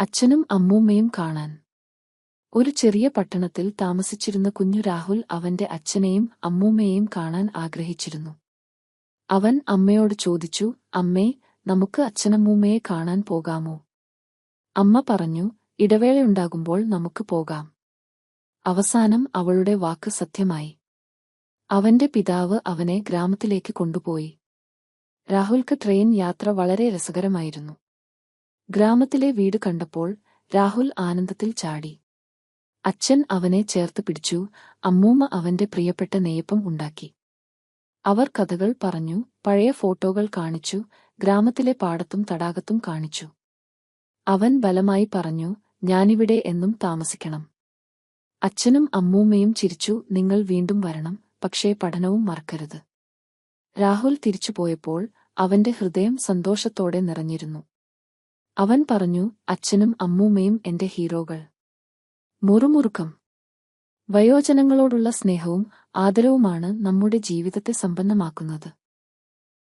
അച്ഛനും അമ്മൂമ്മയും കാണാൻ. ഒരു ചെറിയ പട്ടണത്തിൽ താമസിച്ചിരുന്ന കുഞ്ഞു രാഹുൽ അവന്റെ അച്ഛനെയും അമ്മൂമ്മയെയും കാണാൻ ആഗ്രഹിച്ചിരുന്നു. അവൻ അമ്മയോട് ചോദിച്ചു, അമ്മേ, നമുക്ക് അച്ഛനമ്മൂമ്മയെ കാണാൻ പോകാമോ? അമ്മ പറഞ്ഞു, ഇടവേളയുണ്ടാകുമ്പോൾ നമുക്ക് പോകാം. അവസാനം അവളുടെ വാക്ക് സത്യമായി. അവന്റെ പിതാവ് അവനെ ഗ്രാമത്തിലേക്ക് കൊണ്ടുപോയി. രാഹുൽക്ക് ട്രെയിൻ യാത്ര വളരെ രസകരമായിരുന്നു. ഗ്രാമത്തിലെ വീട് കണ്ടപ്പോൾ രാഹുൽ ആനന്ദത്തിൽ ചാടി. അച്ഛൻ അവനെ ചേർത്ത് പിടിച്ചു, അമ്മൂമ്മ അവന്റെ പ്രിയപ്പെട്ട നെയ്യപ്പം ഉണ്ടാക്കി. അവർ കഥകൾ പറഞ്ഞു, പഴയ ഫോട്ടോകൾ കാണിച്ചു, ഗ്രാമത്തിലെ പാടത്തും തടാകത്തും കാണിച്ചു. അവൻ ബലമായി പറഞ്ഞു, ഞാനിവിടെ എന്നും താമസിക്കണം. അച്ഛനും അമ്മൂമ്മയും ചിരിച്ചു, നിങ്ങൾ വീണ്ടും വരണം, പക്ഷേ പഠനവും മറക്കരുത്. രാഹുൽ തിരിച്ചുപോയപ്പോൾ അവന്റെ ഹൃദയം സന്തോഷത്തോടെ നിറഞ്ഞിരുന്നു. അവൻ പറഞ്ഞു, അച്ഛനും അമ്മൂമ്മയും എന്റെ ഹീറോകൾ. മുറുമുറുക്കം. വയോജനങ്ങളോടുള്ള സ്നേഹവും ആദരവുമാണ് നമ്മുടെ ജീവിതത്തെ സമ്പന്നമാക്കുന്നത്.